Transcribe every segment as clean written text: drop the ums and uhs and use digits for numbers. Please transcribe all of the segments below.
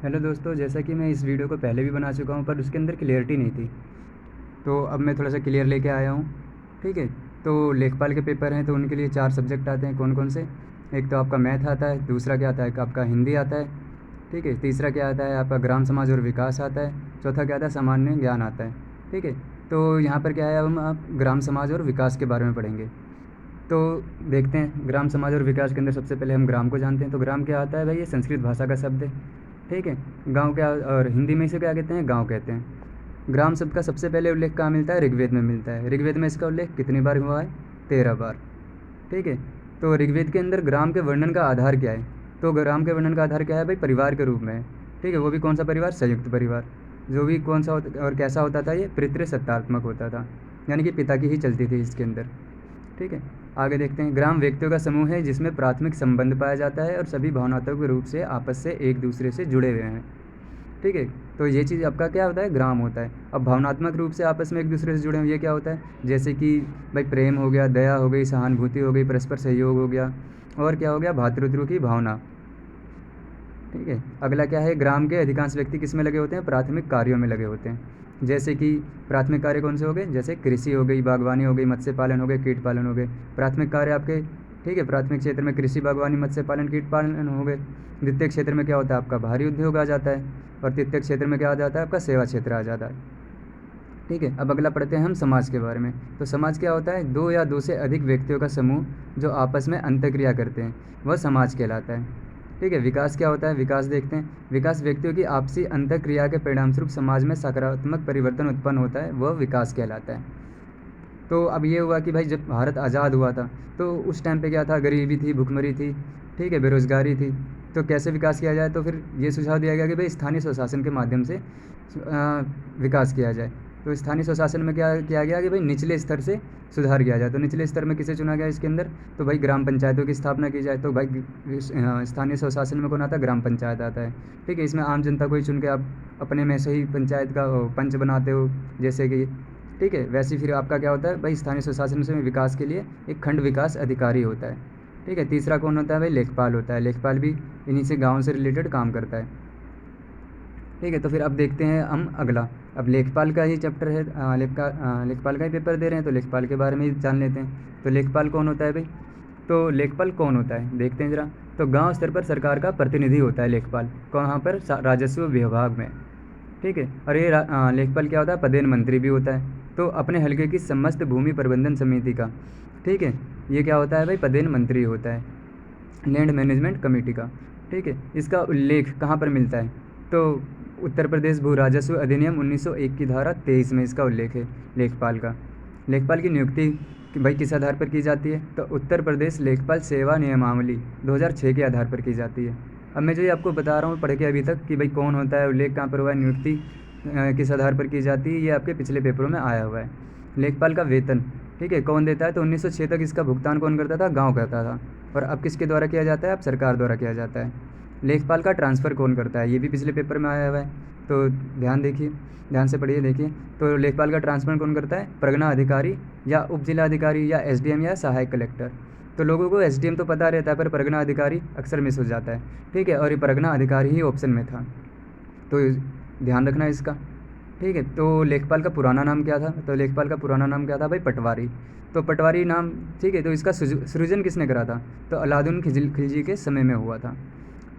Hello दोस्तों, जैसा कि मैं इस वीडियो को पहले भी बना चुका हूँ पर उसके अंदर क्लियरिटी नहीं थी। तो अब मैं थोड़ा सा क्लियर लेके आया हूँ। ठीक है। तो लेखपाल के पेपर हैं तो उनके लिए 4 सब्जेक्ट आते हैं। कौन कौन से? एक तो आपका मैथ आता है, दूसरा क्या आता है आपका हिंदी आता है। ठीक है। तीसरा क्या आता है आपका ग्राम समाज और विकास आता है। चौथा क्या आता है सामान्य ज्ञान आता है। ठीक है। तो यहाँ पर क्या है, अब हम आप ग्राम समाज और विकास के बारे में पढ़ेंगे। तो देखते हैं ग्राम समाज और विकास के अंदर सबसे पहले हम ग्राम को जानते हैं। तो ग्राम क्या आता है भाई? ये संस्कृत भाषा का शब्द है। ठीक है। गांव क्या, और हिंदी में इसे क्या कहते हैं? गांव कहते हैं। ग्राम शब्द का सबसे पहले उल्लेख कहाँ मिलता है? ऋग्वेद में मिलता है। ऋग्वेद में इसका उल्लेख कितनी बार हुआ है? 13 बार। ठीक है। तो ऋग्वेद के अंदर ग्राम के वर्णन का आधार क्या है? तो ग्राम के वर्णन का आधार क्या है भाई? परिवार के रूप में है। ठीक है। वो भी कौन सा परिवार? संयुक्त परिवार। जो भी कौन सा होता और कैसा होता था? ये पितृसत्तात्मक होता था, यानी कि पिता की ही चलती थी इसके अंदर। ठीक है। आगे देखते हैं। ग्राम व्यक्तियों का समूह है जिसमें प्राथमिक संबंध पाया जाता है और सभी भावनात्मक रूप से आपस से एक दूसरे से जुड़े हुए हैं। ठीक है। तो ये चीज़ आपका क्या होता है? ग्राम होता है। अब भावनात्मक रूप से आपस में एक दूसरे से जुड़े हुए, ये क्या होता है? जैसे कि भाई प्रेम हो गया, दया हो गई, सहानुभूति हो गई, परस्पर सहयोग हो गया, और क्या हो गया? भातृत्व की भावना। ठीक है। अगला क्या है? ग्राम के अधिकांश व्यक्ति किस में लगे होते हैं? प्राथमिक कार्यों में लगे होते हैं। जैसे कि प्राथमिक कार्य कौन से हो गए? जैसे कृषि हो गई, बागवानी हो गई, मत्स्य पालन हो गए, कीट पालन हो गए। प्राथमिक कार्य आपके, ठीक है, प्राथमिक क्षेत्र में कृषि, बागवानी, मत्स्य पालन, कीट पालन हो गए। द्वितीय क्षेत्र में क्या होता है आपका? भारी उद्योग आ जाता है। और तृतीय क्षेत्र में क्या आ जाता है आपका? सेवा क्षेत्र आ जाता है। ठीक है। अब अगला पढ़ते हैं हम समाज के बारे में। तो समाज क्या होता है? दो या दो से अधिक व्यक्तियों का समूह जो आपस में अंतःक्रिया करते हैं, वह समाज कहलाता है। ठीक है। विकास क्या होता है? विकास देखते हैं। विकास व्यक्तियों की आपसी अंतःक्रिया के परिणामस्वरूप समाज में सकारात्मक परिवर्तन उत्पन्न होता है, वह विकास कहलाता है। तो अब ये हुआ कि भाई जब भारत आज़ाद हुआ था तो उस टाइम पे क्या था? गरीबी थी, भुखमरी थी, ठीक है, बेरोज़गारी थी। तो कैसे विकास किया जाए? तो फिर ये सुझाव दिया गया कि भाई स्थानीय स्वशासन के माध्यम से विकास किया जाए। तो स्थानीय स्वशासन में क्या किया गया कि भाई निचले स्तर से सुधार किया जाए। तो निचले स्तर में किसे चुना गया इसके अंदर? तो भाई ग्राम पंचायतों की स्थापना की जाए। तो भाई स्थानीय स्वशासन में कौन आता है? ग्राम पंचायत आता है। ठीक है। इसमें आम जनता को ही चुन के आप अपने में से ही पंचायत का पंच बनाते हो, जैसे कि, ठीक है, वैसे ही फिर आपका क्या होता है भाई? स्थानीय स्वशासन से विकास के लिए एक खंड विकास अधिकारी होता है। ठीक है। तीसरा कौन होता है भाई? लेखपाल होता है। लेखपाल भी इन्हीं से गाँव से रिलेटेड काम करता है। ठीक है। तो फिर अब देखते हैं हम अगला। अब लेखपाल का ही चैप्टर है, लेखपाल का ही पेपर दे रहे हैं तो लेखपाल के बारे में ही जान लेते हैं। तो लेखपाल कौन होता है भाई? तो लेखपाल कौन होता है देखते हैं ज़रा। तो गांव स्तर पर सरकार का प्रतिनिधि होता है लेखपाल। कहाँ पर? राजस्व विभाग में। ठीक है। और ये लेखपाल क्या होता है? पदेन मंत्री भी होता है। तो अपने हल्के की समस्त भूमि प्रबंधन समिति का, ठीक है, ये क्या होता है भाई? पदेन मंत्री होता है, लैंड मैनेजमेंट कमेटी का। ठीक है। इसका उल्लेख कहाँ पर मिलता है? तो उत्तर प्रदेश भू राजस्व अधिनियम 1901 की धारा 23 में इसका उल्लेख है लेखपाल का। लेखपाल की नियुक्ति भाई किस आधार पर की जाती है? तो उत्तर प्रदेश लेखपाल सेवा नियमावली 2006 के आधार पर की जाती है। अब मैं जो ये आपको बता रहा हूँ पढ़ के अभी तक कि भाई कौन होता है, उल्लेख कहाँ पर हुआ है, नियुक्ति किस आधार पर की जाती है, ये आपके पिछले पेपरों में आया हुआ है। लेखपाल का वेतन, ठीक है, कौन देता है? तो 1906 तक इसका भुगतान कौन करता था? गाँव करता था। और अब किसके द्वारा किया जाता है? अब सरकार द्वारा किया जाता है। लेखपाल का ट्रांसफ़र कौन करता है? ये भी पिछले पेपर में आया हुआ है। तो ध्यान देखिए, ध्यान से पढ़िए, देखिए। तो लेखपाल का ट्रांसफ़र कौन करता है? परगना अधिकारी या उप जिला अधिकारी या एसडीएम या सहायक कलेक्टर। तो लोगों को एसडीएम तो पता रहता है पर परगना अधिकारी अक्सर मिस हो जाता है। ठीक है। और ये परगना अधिकारी ही ऑप्शन में था, तो ध्यान रखना इसका। ठीक है। तो लेखपाल का पुराना नाम क्या था? तो लेखपाल का पुराना नाम क्या था भाई? पटवारी। तो पटवारी नाम, ठीक है। तो इसका सृजन किसने करा था? तो अलाउद्दीन खिलजी के समय में हुआ था।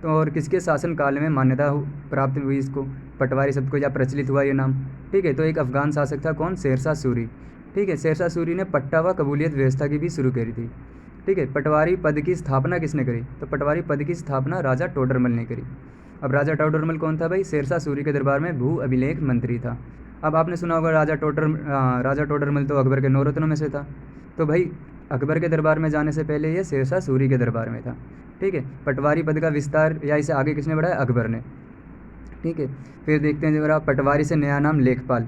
तो और किसके शासन काल में मान्यता प्राप्त हुई इसको, पटवारी शब्द को, या प्रचलित हुआ ये नाम? ठीक है। तो एक अफ़गान शासक था, कौन? शेरशाह सूरी। ठीक है। शेरशाह सूरी ने पट्टा व कबूलियत व्यवस्था की भी शुरू करी थी। ठीक है। पटवारी पद की स्थापना किसने करी? तो पटवारी पद की स्थापना राजा टोडरमल ने करी। अब राजा टोडरमल कौन था भाई? शेरशाह सूरी के दरबार में भू अभिलेख मंत्री था। अब आपने सुना होगा राजा टोडरमल तो अकबर के 9 रत्नों में से था। तो भाई अकबर के दरबार में जाने से पहले ये शेरशाह सूरी के दरबार में था। ठीक है। पटवारी पद का विस्तार या इसे आगे किसने बढ़ाया? अकबर ने। ठीक है। फिर देखते हैं जरा, पटवारी से नया नाम लेखपाल।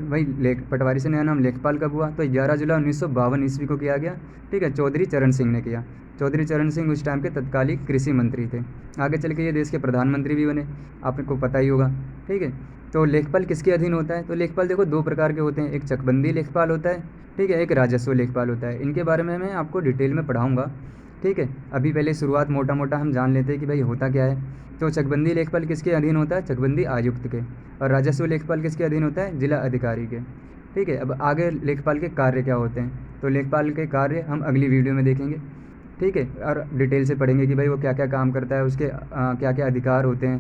भाई पटवारी से नया नाम लेखपाल कब हुआ? तो 11 जुलाई 1952 ईस्वी को किया गया। ठीक है। चौधरी चरण सिंह ने किया। चौधरी चरण सिंह उस टाइम के तत्कालीन कृषि मंत्री थे। आगे चल के ये देश के प्रधानमंत्री भी बने, आपको पता ही होगा। ठीक है। तो लेखपाल किसके अधीन होता है? तो लेखपाल देखो 2 प्रकार के होते हैं, एक चकबंदी लेखपाल होता है, ठीक है, एक राजस्व लेखपाल होता है। इनके बारे में मैं आपको डिटेल में पढ़ाऊँगा। ठीक है। अभी पहले शुरुआत मोटा मोटा हम जान लेते हैं कि भाई होता क्या है। तो चकबंदी लेखपाल किसके अधीन होता है? चकबंदी आयुक्त के। और राजस्व लेखपाल किसके अधीन होता है? जिला अधिकारी के। ठीक है। अब आगे लेखपाल के कार्य क्या होते हैं, तो लेखपाल के कार्य हम अगली वीडियो में देखेंगे। ठीक है। और डिटेल से पढ़ेंगे कि भाई वो क्या क्या काम करता है, उसके क्या क्या अधिकार होते हैं,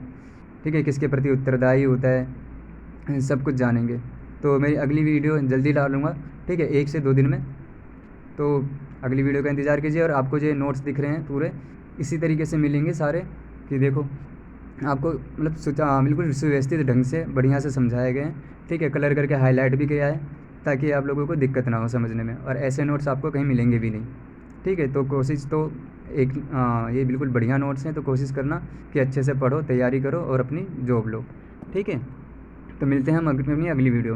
ठीक है, किसके प्रति उत्तरदायी होता है, सब कुछ जानेंगे। तो मेरी अगली वीडियो जल्दी डालूँगा, ठीक है, 1 से 2 दिन में। तो अगली वीडियो का इंतज़ार कीजिए। और आपको जो नोट्स दिख रहे हैं पूरे इसी तरीके से मिलेंगे सारे, कि देखो आपको मतलब बिल्कुल सुव्यवस्थित ढंग से बढ़िया से समझाए गए हैं। ठीक है। कलर करके हाईलाइट भी किया है ताकि आप लोगों को दिक्कत ना हो समझने में, और ऐसे नोट्स आपको कहीं मिलेंगे भी नहीं। ठीक है। तो कोशिश तो एक ये बिल्कुल बढ़िया नोट्स हैं, तो कोशिश करना कि अच्छे से पढ़ो, तैयारी करो और अपनी जॉब लो। ठीक है। तो मिलते हैं हम अपनी अगली वीडियो में।